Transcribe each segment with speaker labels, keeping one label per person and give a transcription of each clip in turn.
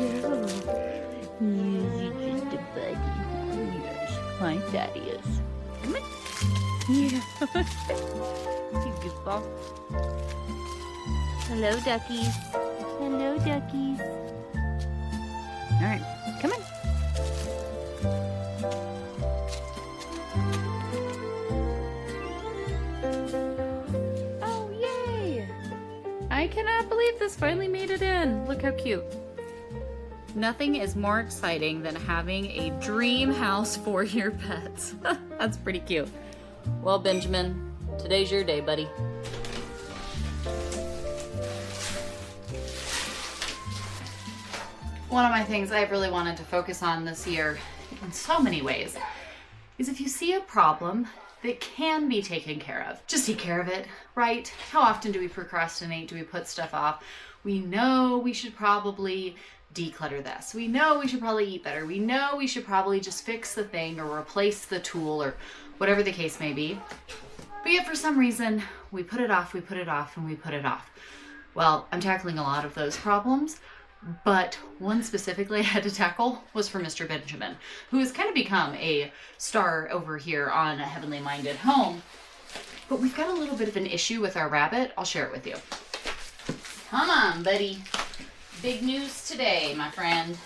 Speaker 1: You're just a buddy. Yes, my daddy is. Come on. Yeah. You goofball. Hello, duckies. Hello, duckies. All right, come on. Oh, yay! I cannot believe this finally made it in. Look how cute. Nothing is more exciting than having a dream house for your pets. That's pretty cute. Well, Benjamin, today's your day, buddy. One of my things I've really wanted to focus on this year in so many ways is if you see a problem that can be taken care of, just take care of it, right? How often do we procrastinate? Do we put stuff off? We know we should probably declutter this. We know we should probably eat better. We know we should probably just fix the thing or replace the tool or whatever the case may be. But yet for some reason, we put it off, we put it off, and we put it off. Well, I'm tackling a lot of those problems, but one specifically I had to tackle was for Mr. Benjamin, who has kind of become a star over here on A Heavenly Minded Home. But we've got a little bit of an issue with our rabbit. I'll share it with you. Come on, buddy. Big news today, my friend.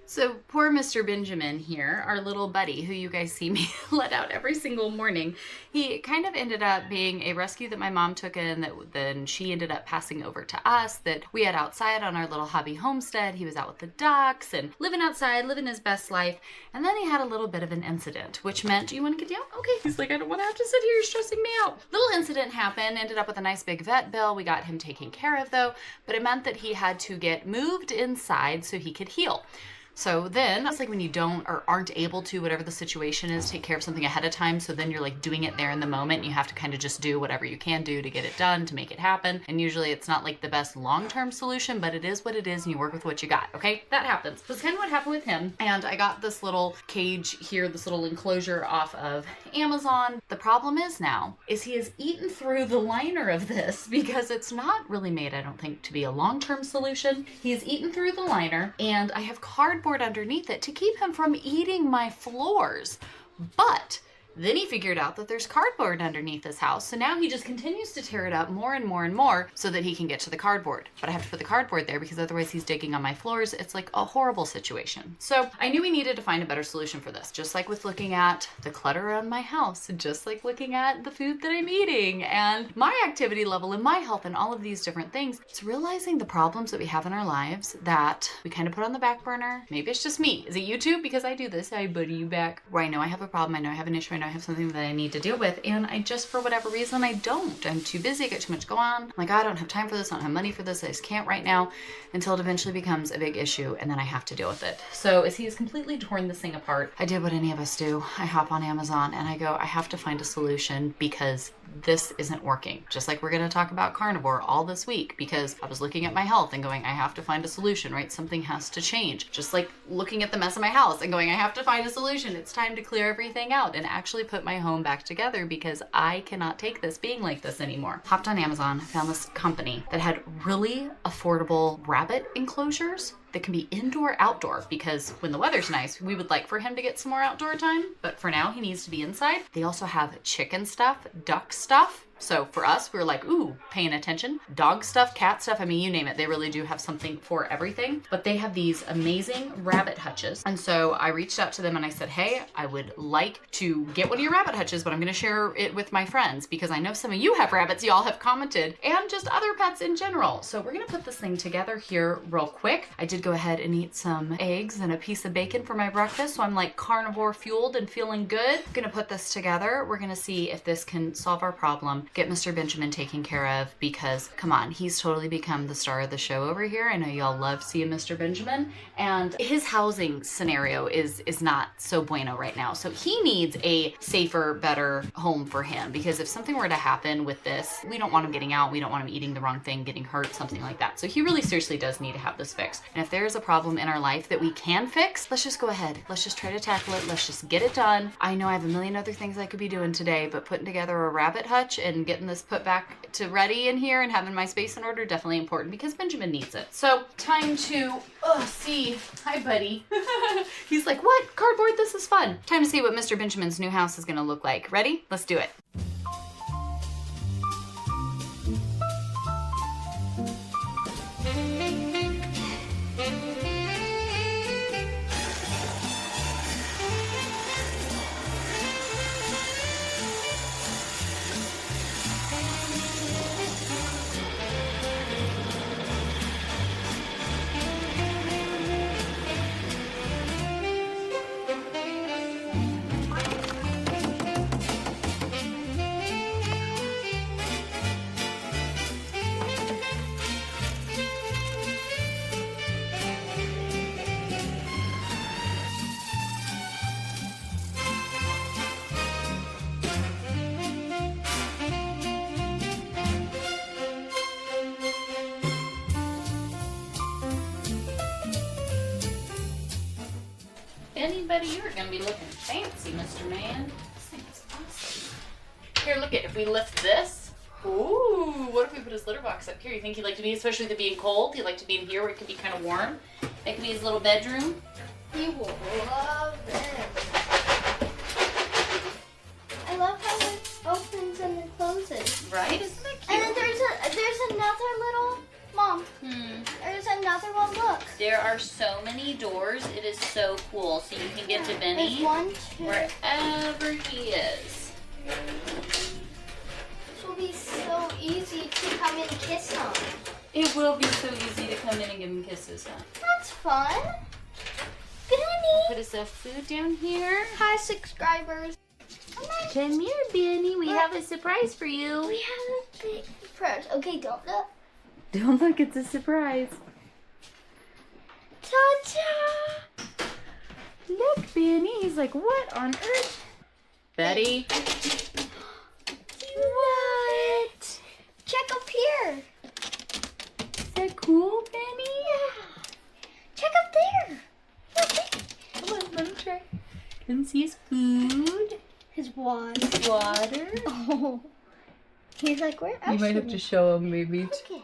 Speaker 1: So poor Mr. Benjamin here, our little buddy who you guys see me let out every single morning, he kind of ended up being a rescue that my mom took in that then she ended up passing over to us that we had outside on our little hobby homestead. He was out with the ducks and living outside, living his best life. And then he had a little bit of an incident, which meant, do you want to get down? Okay. He's like, I don't want to have to sit here, you're stressing me out. Little incident happened, ended up with a nice big vet bill. We got him taken care of though, but it meant that he had to get moved inside so he could heal. So then that's like when you don't or aren't able to, whatever the situation is, take care of something ahead of time. So then you're like doing it there in the moment. You have to kind of just do whatever you can do to get it done, to make it happen. And usually it's not like the best long-term solution, but it is what it is and you work with what you got. Okay, that happens. That's kind of what happened with him. And I got this little cage here, this little enclosure off of Amazon. The problem is now is he has eaten through the liner of this because it's not really made, I don't think, to be a long-term solution. He has eaten through the liner and I have cardboard underneath it to keep him from eating my floors. But then he figured out that there's cardboard underneath his house. So now he just continues to tear it up more and more and more so that he can get to the cardboard. But I have to put the cardboard there because otherwise he's digging on my floors. It's like a horrible situation. So I knew we needed to find a better solution for this. Just like with looking at the clutter around my house, just like looking at the food that I'm eating and my activity level and my health and all of these different things. It's realizing the problems that we have in our lives that we kind of put on the back burner. Maybe it's just me. Is it you too? Because I do this. I buddy you back where I know I have a problem. I know I have an issue. I know I have something that I need to deal with, and I just, for whatever reason, I don't. I'm too busy, I got too much going on. I'm like, I don't have time for this, I don't have money for this, I just can't right now, until it eventually becomes a big issue, and then I have to deal with it. So as he has completely torn this thing apart, I did what any of us do. I hop on Amazon and I go, I have to find a solution because this isn't working. Just like we're going to talk about carnivore all this week, because I was looking at my health and going, I have to find a solution, right? Something has to change. Just like looking at the mess of my house and going, I have to find a solution. It's time to clear everything out and actually put my home back together because I cannot take this being like this anymore. Hopped on Amazon, found this company that had really affordable rabbit enclosures that can be indoor, outdoor, because when the weather's nice, we would like for him to get some more outdoor time, but for now he needs to be inside. They also have chicken stuff, duck stuff. So for us, we were like, ooh, paying attention. Dog stuff, cat stuff, I mean, you name it. They really do have something for everything. But they have these amazing rabbit hutches. And so I reached out to them and I said, hey, I would like to get one of your rabbit hutches, but I'm going to share it with my friends because I know some of you have rabbits, y'all have commented, and just other pets in general. So we're going to put this thing together here real quick. I did go ahead and eat some eggs and a piece of bacon for my breakfast. So I'm like carnivore fueled and feeling good. I'm going to put this together. We're going to see if this can solve our problem, get Mr. Benjamin taken care of, because come on, he's totally become the star of the show over here. I know y'all love seeing Mr. Benjamin, and his housing scenario is not so bueno right now. So he needs a safer, better home for him, because if something were to happen with this, we don't want him getting out. We don't want him eating the wrong thing, getting hurt, something like that. So he really seriously does need to have this fixed. And if there is a problem in our life that we can fix, let's just go ahead. Let's just try to tackle it. Let's just get it done. I know I have a million other things I could be doing today, but putting together a rabbit hutch and and getting this put back to ready in here and having my space in order, definitely important because Benjamin needs it. So time to see. Hi, buddy. He's like, what? Cardboard? This is fun. Time to see what Mr. Benjamin's new house is going to look like. Ready? Let's do it. Anybody, you're gonna be looking fancy, Mr. Man. This thing is awesome. Here, look at, if we lift this. Ooh, what if we put his litter box up here? You think he'd like to be, especially with it being cold, he'd like to be in here where it could be kind of warm? That could be his little bedroom.
Speaker 2: He will love it. I love how it opens and it closes.
Speaker 1: Right? Isn't that cute?
Speaker 2: And then there's another little, Mom, there's another one, look.
Speaker 1: There are so many doors. It is so cool. So you can get to Benny
Speaker 2: There's one, two.
Speaker 1: wherever he is.
Speaker 2: This will be so easy to come and kiss him.
Speaker 1: It will be so easy to come in and give him kisses, huh?
Speaker 2: That's fun. Benny.
Speaker 1: Put his food down here.
Speaker 2: Hi, subscribers.
Speaker 1: Come here, Benny. We have a surprise for you.
Speaker 2: We have a big surprise. Okay, don't look.
Speaker 1: Don't look, it's a surprise.
Speaker 2: Ta-ta!
Speaker 1: Look, Benny. He's like, what on earth? Betty.
Speaker 2: What? Check up here.
Speaker 1: Is that cool, Benny?
Speaker 2: Check up there.
Speaker 1: Come on, let him try. Can see his food.
Speaker 2: His water.
Speaker 1: His water.
Speaker 2: Oh. He's like, where?
Speaker 1: You might have to show him, maybe.
Speaker 2: Okay.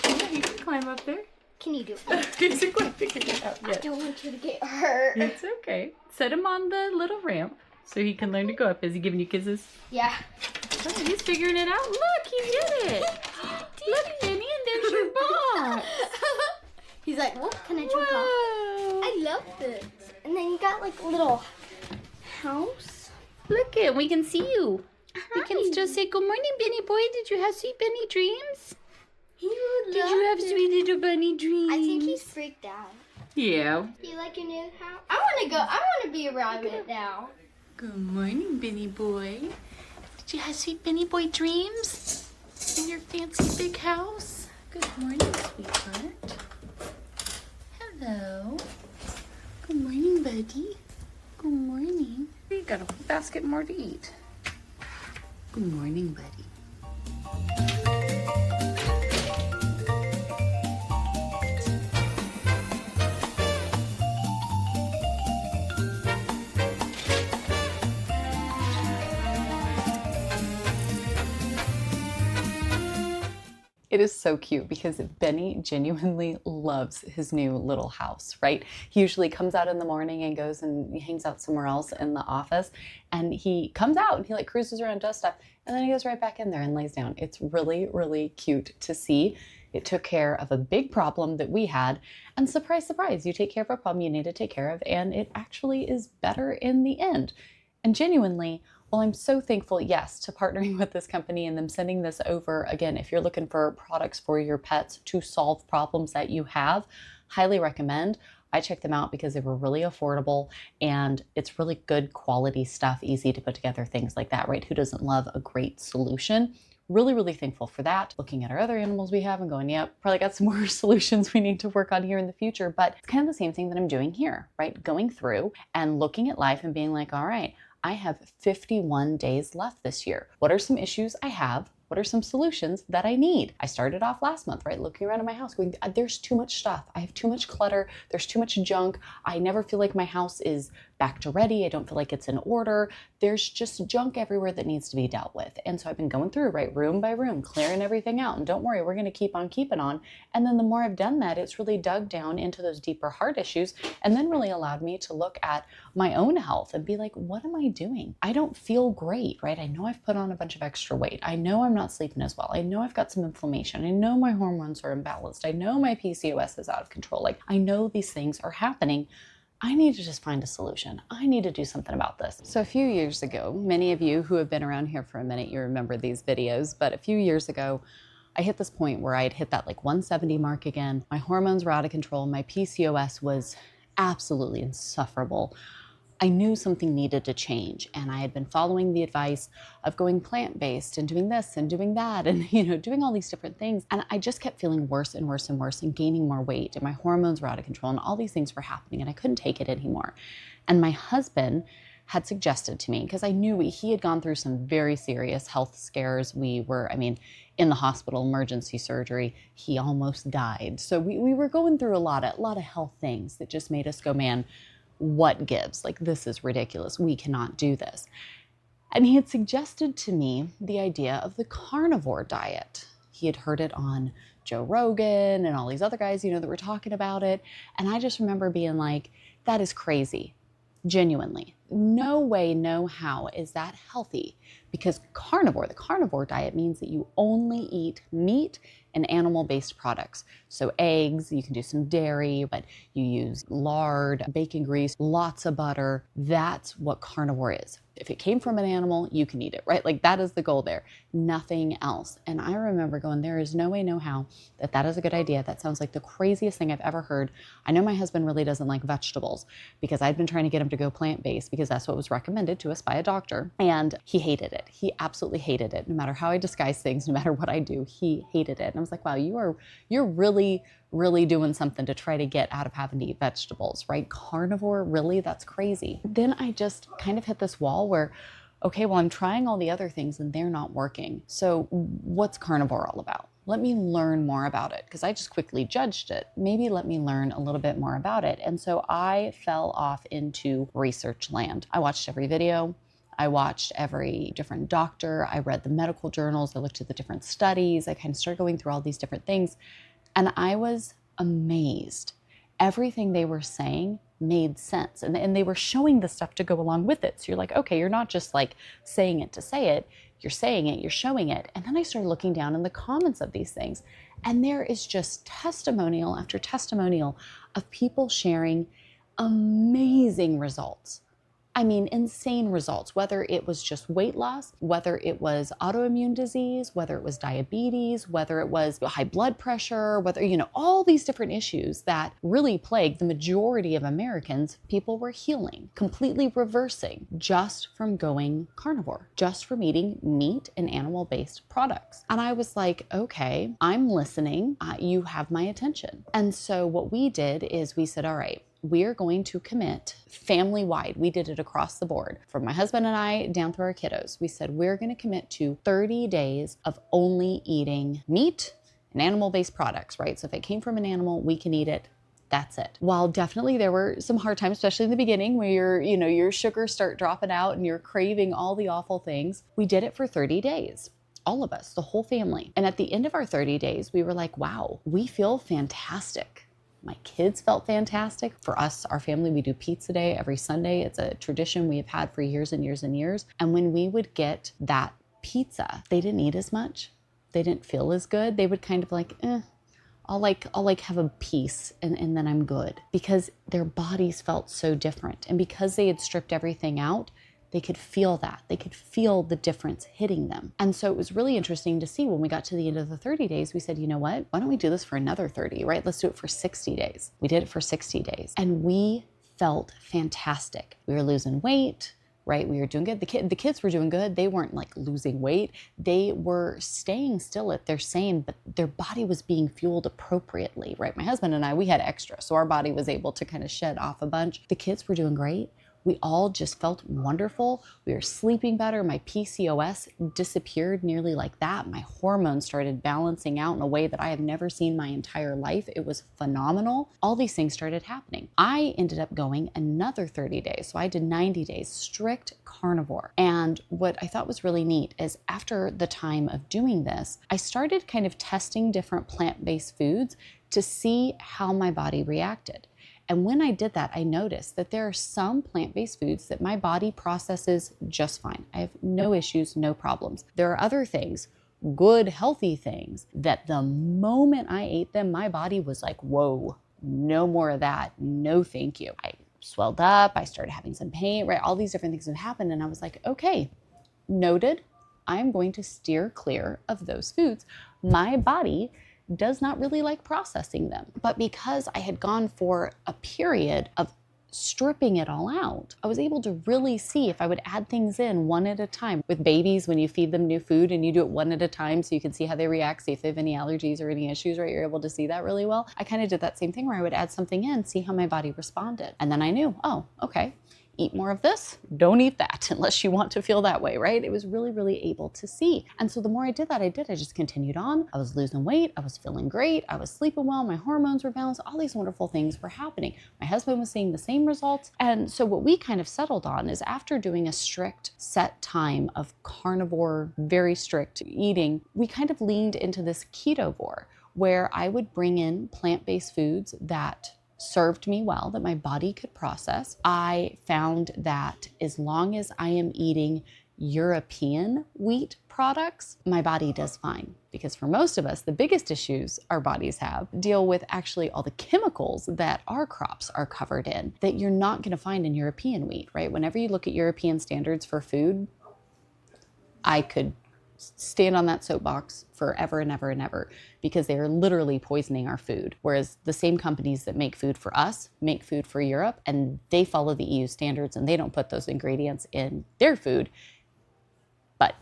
Speaker 1: Yeah, you can climb up there.
Speaker 2: Can you do it?
Speaker 1: He hasn't quite figured it out
Speaker 2: I
Speaker 1: yet.
Speaker 2: don't want you to get hurt.
Speaker 1: It's okay. Set him on the little ramp so he can learn to go up. Is he giving you kisses?
Speaker 2: Yeah.
Speaker 1: Oh, he's figuring it out. Look, he did it. Look, Benny, and there's your box.
Speaker 2: He's like, what? Can I jump off?
Speaker 1: Whoa.
Speaker 2: I love this. And then you got like a little house.
Speaker 1: Look it, we can see you. We can
Speaker 2: Hi.
Speaker 1: still say, good morning, Benny boy. Did you have sweet Benny dreams?
Speaker 2: He would
Speaker 1: Did you have sweet little bunny dreams?
Speaker 2: I think he's freaked out.
Speaker 1: Yeah.
Speaker 2: Do you like your new house? I want to go. I want to be around it now.
Speaker 1: Good morning, Benny boy. Did you have sweet Benny boy dreams in your fancy big house? Good morning, sweetheart. Hello. Good morning, buddy. Good morning. You got a whole basket more to eat. Good morning, buddy. It is so cute because Benny genuinely loves his new little house, right? He usually comes out in the morning and goes and he hangs out somewhere else in the office, and he comes out and he like cruises around, does stuff, and then he goes right back in there and lays down. It's really, really cute to see. It took care of a big problem that we had, and surprise, surprise, you take care of a problem you need to take care of, and it actually is better in the end. And genuinely, well, I'm so thankful, yes, to partnering with this company and them sending this over. Again, if you're looking for products for your pets to solve problems that you have, highly recommend. I checked them out because they were really affordable and it's really good quality stuff, easy to put together, things like that, right? Who doesn't love a great solution? Really, really thankful for that. Looking at our other animals we have and going, yep, probably got some more solutions we need to work on here in the future. But it's kind of the same thing that I'm doing here, right? Going through and looking at life and being like, all right, I have 51 days left this year. What are some issues I have? What are some solutions that I need? I started off last month, right? Looking around at my house going, there's too much stuff. I have too much clutter. There's too much junk. I never feel like my house is
Speaker 3: back to ready. I don't feel like it's in order. There's just junk everywhere that needs to be dealt with. And so I've been going through, right, room by room, clearing everything out. And don't worry, we're going to keep on keeping on. And then the more I've done that, it's really dug down into those deeper heart issues and then really allowed me to look at my own health and be like, what am I doing? I don't feel great, right? I know I've put on a bunch of extra weight. I know I'm not sleeping as well. I know I've got some inflammation. I know my hormones are imbalanced. I know my PCOS is out of control. Like, I know these things are happening. I need to just find a solution. I need to do something about this. So a few years ago, many of you who have been around here for a minute, you remember these videos, but a few years ago, I hit this point where I'd hit that like 170 mark again. My hormones were out of control. My PCOS was absolutely insufferable. I knew something needed to change, and I had been following the advice of going plant-based and doing this and doing that and, doing all these different things. And I just kept feeling worse and worse and worse and gaining more weight, and my hormones were out of control and all these things were happening and I couldn't take it anymore. And my husband had suggested to me, because I knew he had gone through some very serious health scares. We were, in the hospital, emergency surgery. He almost died. So we were going through a lot of health things that just made us go, man, what gives? Like, this is ridiculous. We cannot do this. And he had suggested to me the idea of the carnivore diet. He had heard it on Joe Rogan and all these other guys, that were talking about it. And I just remember being like, that is crazy. Genuinely. No way, no how is that healthy. Because the carnivore diet means that you only eat meat and animal-based products. So eggs, you can do some dairy, but you use lard, bacon grease, lots of butter. That's what carnivore is. If it came from an animal, you can eat it, right? Like, that is the goal there, nothing else. And I remember going, there is no way, no how that is a good idea. That sounds like the craziest thing I've ever heard. I know my husband really doesn't like vegetables, because I'd been trying to get him to go plant-based because that's what was recommended to us by a doctor. And he hated it. He absolutely hated it. No matter how I disguise things, no matter what I do, he hated it. And I was like, wow, you're really doing something to try to get out of having to eat vegetables, right? Carnivore, really? That's crazy. Then I just kind of hit this wall where, okay, well, I'm trying all the other things and they're not working. So what's carnivore all about? Let me learn more about it, because I just quickly judged it. Maybe let me learn a little bit more about it. And so I fell off into research land. I watched every video. I watched every different doctor. I read the medical journals. I looked at the different studies. I kind of started going through all these different things. And I was amazed. Everything they were saying made sense. And they were showing the stuff to go along with it. So you're like, okay, you're not just like saying it to say it. You're saying it, you're showing it. And then I started looking down in the comments of these things. And there is just testimonial after testimonial of people sharing amazing results. Insane results, whether it was just weight loss, whether it was autoimmune disease, whether it was diabetes, whether it was high blood pressure, whether, all these different issues that really plague the majority of Americans, people were healing, completely reversing just from going carnivore, just from eating meat and animal-based products. And I was like, okay, I'm listening. You have my attention. And so what we did is we said, all right, we're going to commit family-wide. We did it across the board. From my husband and I down through our kiddos, we said we're going to commit to 30 days of only eating meat and animal-based products, right? So if it came from an animal, we can eat it. That's it. While definitely there were some hard times, especially in the beginning where your sugars start dropping out and you're craving all the awful things, we did it for 30 days. All of us, the whole family. And at the end of our 30 days, we were like, wow, we feel fantastic. My kids felt fantastic. For us, our family, we do pizza day every Sunday. It's a tradition we have had for years and years and years. And when we would get that pizza, they didn't eat as much. They didn't feel as good. They would kind of like, I'll have a piece and then I'm good. Because their bodies felt so different. And because they had stripped everything out, they could feel that. They could feel the difference hitting them. And so it was really interesting to see when we got to the end of the 30 days, we said, you know what? Why don't we do this for another 30, right? Let's do it for 60 days. We did it for 60 days. And we felt fantastic. We were losing weight, right? We were doing good. The kids were doing good. They weren't like losing weight. They were staying still at their same, but their body was being fueled appropriately, right? My husband and I, we had extra. So our body was able to kind of shed off a bunch. The kids were doing great. We all just felt wonderful. We were sleeping better. My PCOS disappeared nearly like that. My hormones started balancing out in a way that I have never seen my entire life. It was phenomenal. All these things started happening. I ended up going another 30 days. So I did 90 days strict carnivore. And what I thought was really neat is after the time of doing this, I started kind of testing different plant-based foods to see how my body reacted. And when I did that, I noticed that there are some plant-based foods that my body processes just fine. I have no issues, no problems. There are other things, good, healthy things, that the moment I ate them, my body was like, whoa, no more of that. No, thank you. I swelled up. I started having some pain, right? All these different things have happened. And I was like, okay, noted. I'm going to steer clear of those foods. My body does not really like processing them. But because I had gone for a period of stripping it all out, I was able to really see if I would add things in one at a time. With babies, when you feed them new food and you do it one at a time so you can see how they react, see if they have any allergies or any issues, right? You're able to see that really well. I kind of did that same thing where I would add something in, see how my body responded. And then I knew, oh, okay, eat more of this, don't eat that unless you want to feel that way, right? It was really, really able to see. And so the more I did that, I just continued on. I was losing weight. I was feeling great. I was sleeping well. My hormones were balanced. All these wonderful things were happening. My husband was seeing the same results. And so what we kind of settled on is after doing a strict set time of carnivore, very strict eating, we kind of leaned into this Ketovore, where I would bring in plant-based foods that served me well, that my body could process. I found that as long as I am eating European wheat products, my body does fine. Because for most of us, the biggest issues our bodies have deal with actually all the chemicals that our crops are covered in that you're not going to find in European wheat, right? Whenever you look at European standards for food, I could stand on that soapbox forever and ever and ever, because they are literally poisoning our food. Whereas the same companies that make food for us make food for Europe, and they follow the EU standards and they don't put those ingredients in their food. But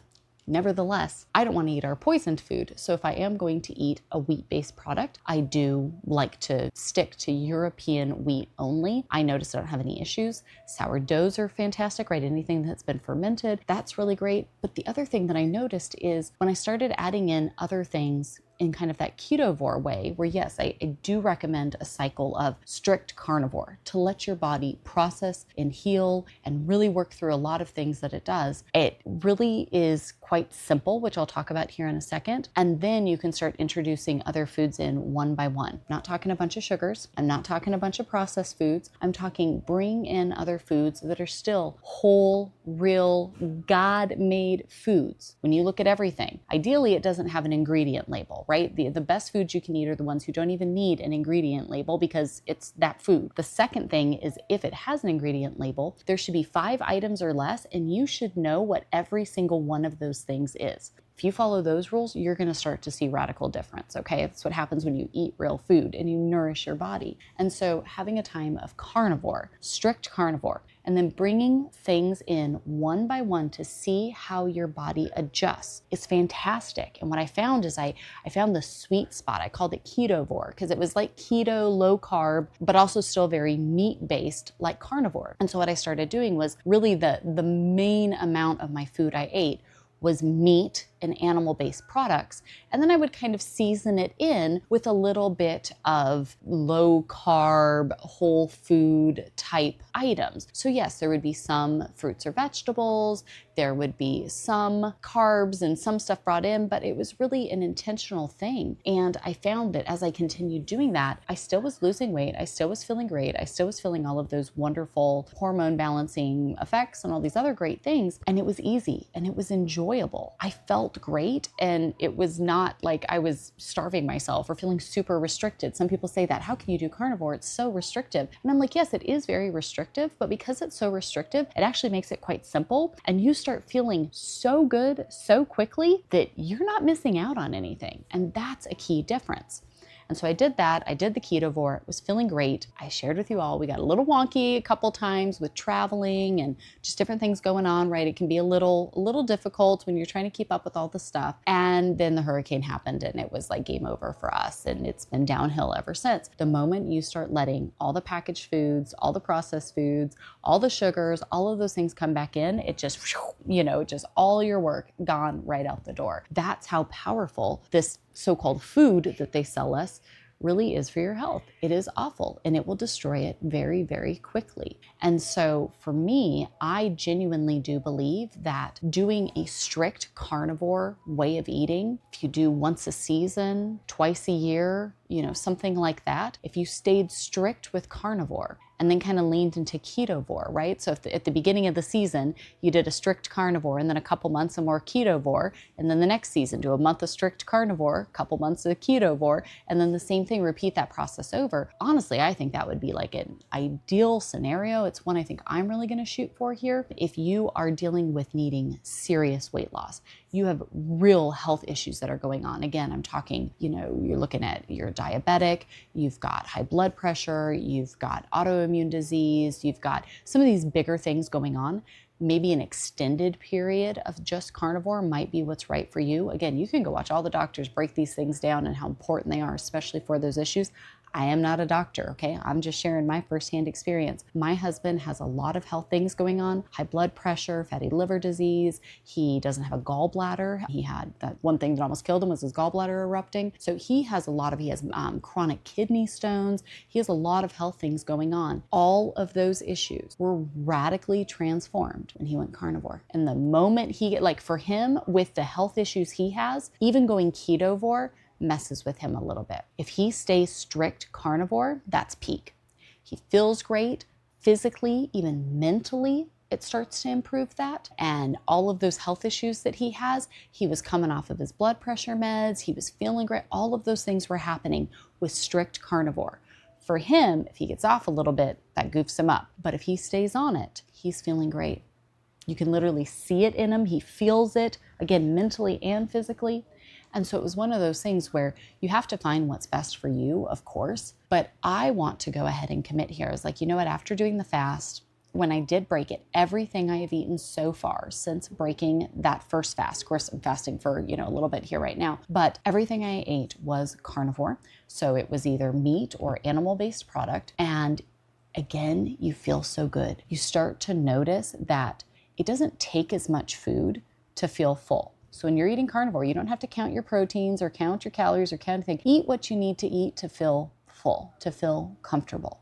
Speaker 3: nevertheless, I don't want to eat our poisoned food. So if I am going to eat a wheat-based product, I do like to stick to European wheat only. I notice I don't have any issues. Sourdoughs are fantastic, right? Anything that's been fermented, that's really great. But the other thing that I noticed is when I started adding in other things in kind of that Ketovore way, where yes, I do recommend a cycle of strict carnivore to let your body process and heal and really work through a lot of things that it does. It really is quite simple, which I'll talk about here in a second. And then you can start introducing other foods in one by one. I'm not talking a bunch of sugars. I'm not talking a bunch of processed foods. I'm talking bring in other foods that are still whole, real, God-made foods. When you look at everything, ideally it doesn't have an ingredient label, right? The best foods you can eat are the ones who don't even need an ingredient label because it's that food. The second thing is if it has an ingredient label, there should be 5 items or less, and you should know what every single one of those things is. If you follow those rules, you're going to start to see radical difference, okay? That's what happens when you eat real food and you nourish your body. And so having a time of carnivore, strict carnivore, and then bringing things in one by one to see how your body adjusts is fantastic. And what I found is I found the sweet spot. I called it Ketovore because it was like keto, low carb, but also still very meat-based like carnivore. And so what I started doing was really the main amount of my food I ate was meat and animal-based products. And then I would kind of season it in with a little bit of low carb, whole food type items. So yes, there would be some fruits or vegetables, there would be some carbs and some stuff brought in, but it was really an intentional thing. And I found that as I continued doing that, I still was losing weight, I still was feeling great, I still was feeling all of those wonderful hormone balancing effects and all these other great things. And it was easy and it was enjoyable. I felt great, and it was not like I was starving myself or feeling super restricted. Some people say that, how can you do carnivore? It's so restrictive. And I'm like, yes, it is very restrictive, but because it's so restrictive, it actually makes it quite simple. And you start feeling so good so quickly that you're not missing out on anything. And that's a key difference. And so I did that. I did the Ketovore. It was feeling great. I shared with you all, we got a little wonky a couple times with traveling and just different things going on, right? It can be a little difficult when you're trying to keep up with all the stuff. And then the hurricane happened and it was like game over for us. And it's been downhill ever since. The moment you start letting all the packaged foods, all the processed foods, all the sugars, all of those things come back in, it just, just all your work gone right out the door. That's how powerful this so-called food that they sell us really is for your health. It is awful and it will destroy it very, very quickly. And so for me, I genuinely do believe that doing a strict carnivore way of eating, if you do once a season, twice a year, something like that, if you stayed strict with carnivore and then kind of leaned into Ketovore, right? So if at the beginning of the season, you did a strict carnivore and then a couple months of more Ketovore, and then the next season, do a month of strict carnivore, a couple months of Ketovore, and then the same thing, repeat that process over. Honestly, I think that would be like an ideal scenario. It's one I think I'm really going to shoot for here. If you are dealing with needing serious weight loss, you have real health issues that are going on. Again, I'm talking, you're looking at, you're diabetic, you've got high blood pressure, you've got autoimmune disease, you've got some of these bigger things going on. Maybe an extended period of just carnivore might be what's right for you. Again, you can go watch all the doctors break these things down and how important they are, especially for those issues. I am not a doctor, okay? I'm just sharing my firsthand experience. My husband has a lot of health things going on, high blood pressure, fatty liver disease. He doesn't have a gallbladder. He had that one thing that almost killed him was his gallbladder erupting. So he has chronic kidney stones. He has a lot of health things going on. All of those issues were radically transformed when he went carnivore. And the moment for him, with the health issues he has, even going Ketovore messes with him a little bit. If he stays strict carnivore, that's peak. He feels great physically, even mentally. It starts to improve that. And all of those health issues that he has, he was coming off of his blood pressure meds. He was feeling great. All of those things were happening with strict carnivore. For him, if he gets off a little bit, that goofs him up. But if he stays on it, he's feeling great. You can literally see it in him. He feels it, again, mentally and physically. And so it was one of those things where you have to find what's best for you, of course. But I want to go ahead and commit here. It's like, you know what, after doing the fast, when I did break it, everything I have eaten so far since breaking that first fast, of course, I'm fasting for, a little bit here right now, but everything I ate was carnivore. So it was either meat or animal-based product. And again, you feel so good. You start to notice that it doesn't take as much food to feel full. So when you're eating carnivore, you don't have to count your proteins or count your calories or count anything. Eat what you need to eat to feel full, to feel comfortable.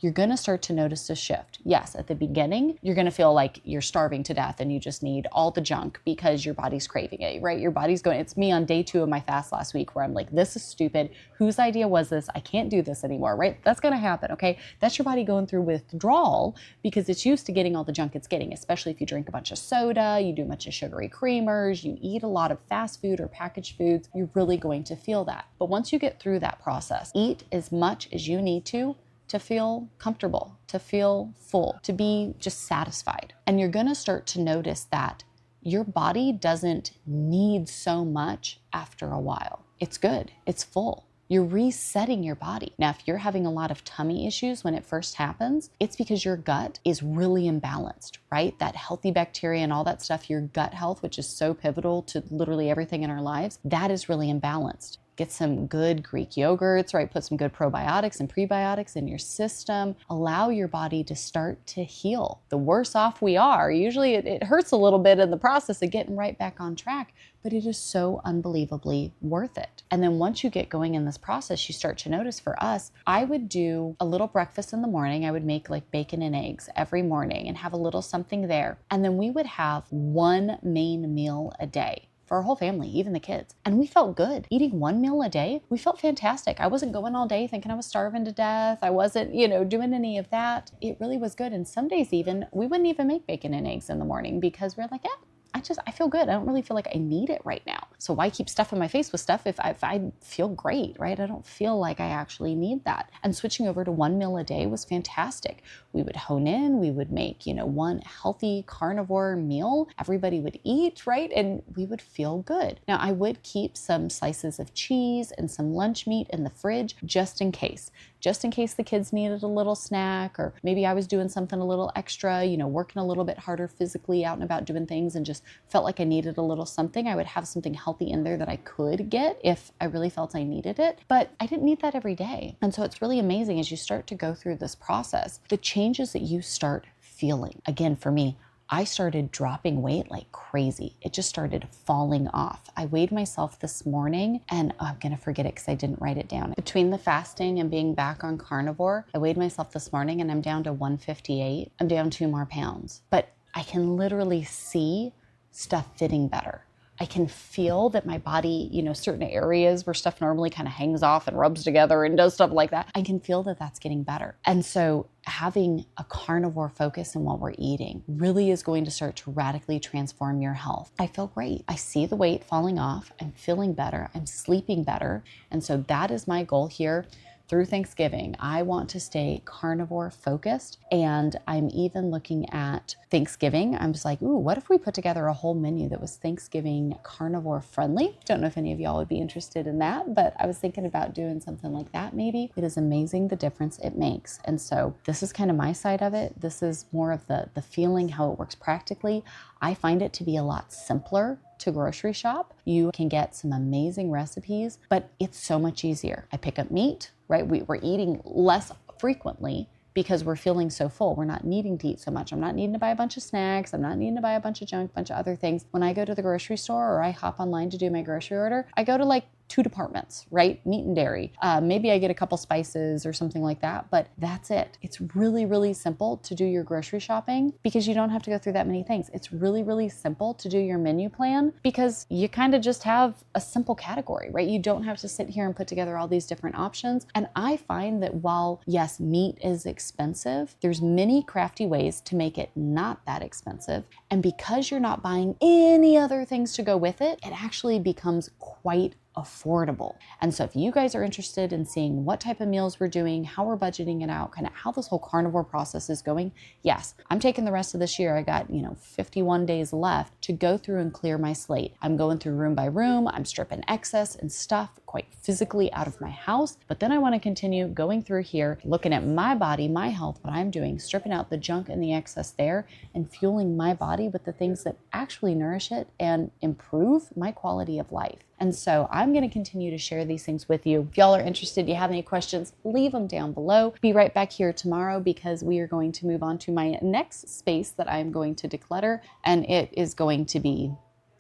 Speaker 3: You're going to start to notice a shift. Yes, at the beginning, you're going to feel like you're starving to death and you just need all the junk because your body's craving it, right? Your body's going, it's me on day 2 of my fast last week where I'm like, this is stupid. Whose idea was this? I can't do this anymore, right? That's going to happen, okay? That's your body going through withdrawal because it's used to getting all the junk it's getting, especially if you drink a bunch of soda, you do a bunch of sugary creamers, you eat a lot of fast food or packaged foods, you're really going to feel that. But once you get through that process, eat as much as you need to feel comfortable, to feel full, to be just satisfied. And you're going to start to notice that your body doesn't need so much after a while. It's good. It's full. You're resetting your body. Now, if you're having a lot of tummy issues when it first happens, it's because your gut is really imbalanced, right? That healthy bacteria and all that stuff, your gut health, which is so pivotal to literally everything in our lives, that is really imbalanced. Get some good Greek yogurts, right? Put some good probiotics and prebiotics in your system. Allow your body to start to heal. The worse off we are, usually it hurts a little bit in the process of getting right back on track, but it is so unbelievably worth it. And then once you get going in this process, you start to notice for us, I would do a little breakfast in the morning. I would make like bacon and eggs every morning and have a little something there. And then we would have one main meal a day for our whole family, even the kids. And we felt good. Eating one meal a day, we felt fantastic. I wasn't going all day thinking I was starving to death. I wasn't, doing any of that. It really was good. And some days even, we wouldn't even make bacon and eggs in the morning because we're like, I feel good. I don't really feel like I need it right now. So why keep stuffing my face with stuff if I feel great, right? I don't feel like I actually need that. And switching over to 1 meal a day was fantastic. We would hone in, we would make, one healthy carnivore meal. Everybody would eat, right? And we would feel good. Now, I would keep some slices of cheese and some lunch meat in the fridge just in case the kids needed a little snack, or maybe I was doing something a little extra, working a little bit harder physically out and about doing things and just felt like I needed a little something. I would have something healthy in there that I could get if I really felt I needed it, but I didn't need that every day. And so it's really amazing as you start to go through this process, the changes that you start feeling. Again, for me, I started dropping weight like crazy. It just started falling off. I weighed myself this morning and I'm going to forget it because I didn't write it down. Between the fasting and being back on carnivore, I weighed myself this morning and I'm down to 158. I'm down 2 more pounds, but I can literally see stuff fitting better. I can feel that my body, certain areas where stuff normally kind of hangs off and rubs together and does stuff like that, I can feel that that's getting better. And so having a carnivore focus in what we're eating really is going to start to radically transform your health. I feel great. I see the weight falling off. I'm feeling better. I'm sleeping better. And so that is my goal here. Through Thanksgiving, I want to stay carnivore focused, and I'm even looking at Thanksgiving. I'm just like, ooh, what if we put together a whole menu that was Thanksgiving carnivore friendly? Don't know if any of y'all would be interested in that, but I was thinking about doing something like that maybe. It is amazing the difference it makes. And so this is kind of my side of it. This is more of the feeling, how it works practically. I find it to be a lot simpler to grocery shop. You can get some amazing recipes, but it's so much easier. I pick up meat, right? We're eating less frequently because we're feeling so full. We're not needing to eat so much. I'm not needing to buy a bunch of snacks. I'm not needing to buy a bunch of junk, bunch of other things. When I go to the grocery store or I hop online to do my grocery order, I go to like 2 departments, right? Meat and dairy. Maybe I get a couple spices or something like that, but that's it. It's really, really simple to do your grocery shopping because you don't have to go through that many things. It's really, really simple to do your menu plan because you kind of just have a simple category, right? You don't have to sit here and put together all these different options. And I find that while, yes, meat is expensive, there's many crafty ways to make it not that expensive. And because you're not buying any other things to go with it, it actually becomes quite affordable. And so if you guys are interested in seeing what type of meals we're doing, how we're budgeting it out, kind of how this whole carnivore process is going, yes, I'm taking the rest of this year. I got, 51 days left to go through and clear my slate. I'm going through room by room. I'm stripping excess and stuff quite physically out of my house. But then I want to continue going through here, looking at my body, my health, what I'm doing, stripping out the junk and the excess there and fueling my body with the things that actually nourish it and improve my quality of life. And so I'm going to continue to share these things with you. If y'all are interested, you have any questions, leave them down below. Be right back here tomorrow because we are going to move on to my next space that I'm going to declutter. And it's going to be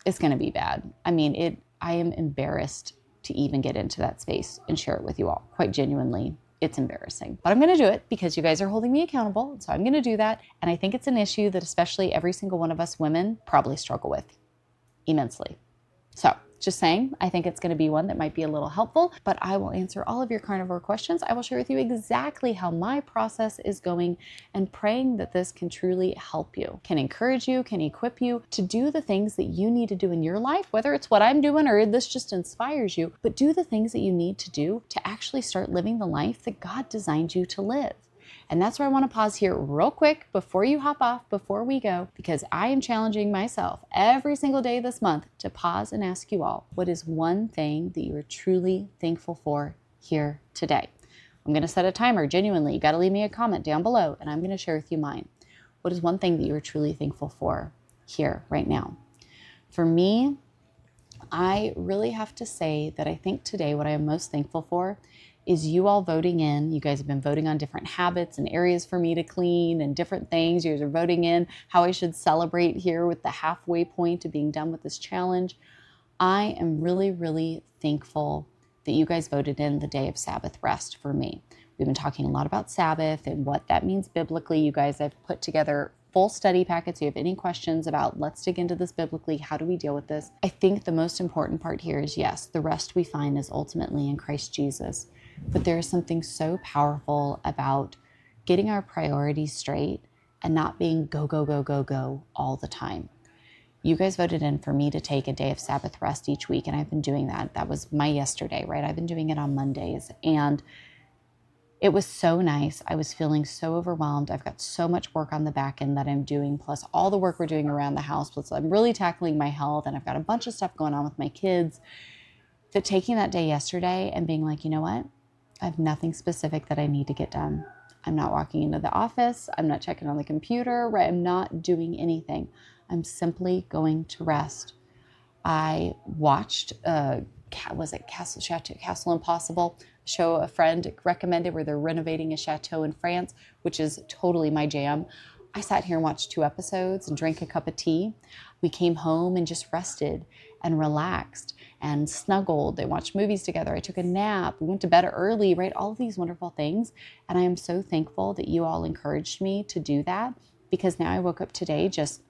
Speaker 3: bad. I mean, I am embarrassed to even get into that space and share it with you all. Quite genuinely, it's embarrassing. But I'm going to do it because you guys are holding me accountable. So I'm going to do that. And I think it's an issue that especially every single one of us women probably struggle with immensely. So just saying, I think it's going to be one that might be a little helpful, but I will answer all of your carnivore questions. I will share with you exactly how my process is going and praying that this can truly help you, can encourage you, can equip you to do the things that you need to do in your life, whether it's what I'm doing or this just inspires you, but do the things that you need to do to actually start living the life that God designed you to live. And that's where I want to pause here real quick before you hop off, before we go, because I am challenging myself every single day this month to pause and ask you all, what is one thing that you are truly thankful for here today? I'm going to set a timer, genuinely. You got to leave me a comment down below, and I'm going to share with you mine. What is one thing that you are truly thankful for here, right now? For me, I really have to say that I think today what I am most thankful for is you all voting in. You guys have been voting on different habits and areas for me to clean and different things. You guys are voting in how I should celebrate here with the halfway point of being done with this challenge. I am really, really thankful that you guys voted in the day of Sabbath rest for me. We've been talking a lot about Sabbath and what that means biblically. You guys have put together full study packets. If you have any questions about, let's dig into this biblically, how do we deal with this? I think the most important part here is, yes, the rest we find is ultimately in Christ Jesus. But there is something so powerful about getting our priorities straight and not being go, go, go, go, go all the time. You guys voted in for me to take a day of Sabbath rest each week, and I've been doing that. That was my yesterday, right? I've been doing it on Mondays, and it was so nice. I was feeling so overwhelmed. I've got so much work on the back end that I'm doing, plus all the work we're doing around the house, plus I'm really tackling my health, and I've got a bunch of stuff going on with my kids, that taking that day yesterday and being like, you know what? I have nothing specific that I need to get done. I'm not walking into the office. I'm not checking on the computer, right? I'm not doing anything. I'm simply going to rest. I watched, was it Castle Impossible, a show a friend recommended where they're renovating a chateau in France, which is totally my jam. I sat here and watched 2 episodes and drank a cup of tea. We came home and just rested and relaxed and snuggled and watched movies together. I took a nap. We went to bed early, right? All of these wonderful things. And I am so thankful that you all encouraged me to do that, because now I woke up today just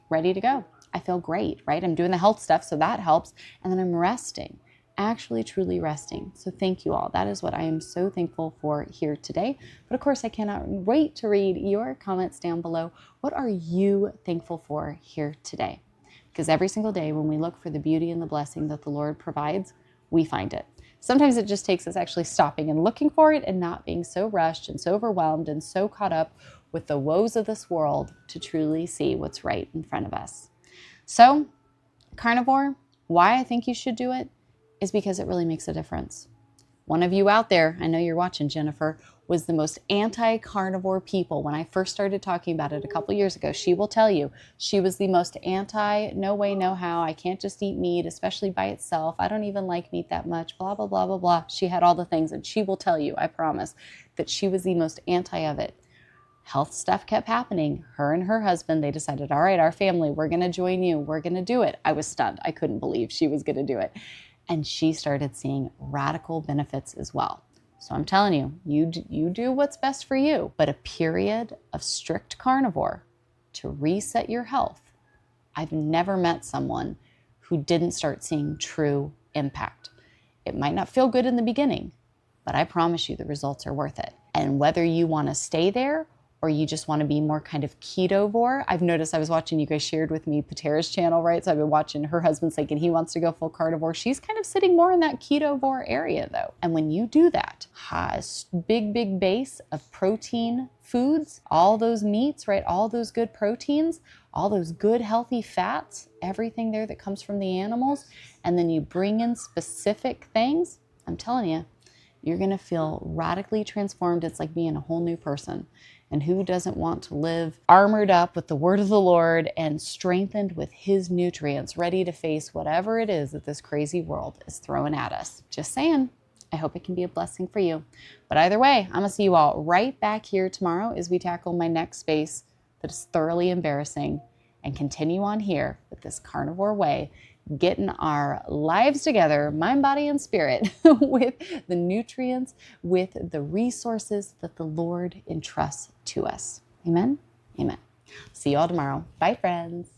Speaker 3: ready to go. I feel great, right? I'm doing the health stuff, so that helps. And then I'm resting, actually truly resting. So thank you all. That is what I am so thankful for here today. But of course, I cannot wait to read your comments down below. What are you thankful for here today? Because every single day when we look for the beauty and the blessing that the Lord provides, we find it. Sometimes it just takes us actually stopping and looking for it and not being so rushed and so overwhelmed and so caught up with the woes of this world to truly see what's right in front of us. So, carnivore, why I think you should do it is because it really makes a difference. One of you out there, I know you're watching, Jennifer, was the most anti-carnivore people. When I first started talking about it a couple years ago, she will tell you she was the most anti, no way, no how, I can't just eat meat, especially by itself. I don't even like meat that much, blah, blah, blah, blah, blah. She had all the things, and she will tell you, I promise, that she was the most anti of it. Health stuff kept happening. Her and her husband, they decided, all right, our family, we're going to join you. We're going to do it. I was stunned. I couldn't believe she was going to do it. And she started seeing radical benefits as well. So I'm telling you, you do what's best for you. But a period of strict carnivore to reset your health, I've never met someone who didn't start seeing true impact. It might not feel good in the beginning, but I promise you the results are worth it. And whether you want to stay there or you just want to be more kind of ketovore. I've noticed, I was watching, you guys shared with me Patera's channel, right? So I've been watching, her husband's thinking he wants to go full carnivore. She's kind of sitting more in that ketovore area though. And when you do that, big base of protein foods, all those meats, right? All those good proteins, all those good healthy fats, everything there that comes from the animals. And then you bring in specific things, I'm telling you, you're going to feel radically transformed. It's like being a whole new person. And who doesn't want to live armored up with the word of the Lord and strengthened with his nutrients, ready to face whatever it is that this crazy world is throwing at us? Just saying. I hope it can be a blessing for you. But either way, I'm going to see you all right back here tomorrow as we tackle my next space that is thoroughly embarrassing, and continue on here with this carnivore way, getting our lives together, mind, body, and spirit, with the nutrients, with the resources that the Lord entrusts to us. Amen? Amen. See you all tomorrow. Bye, friends.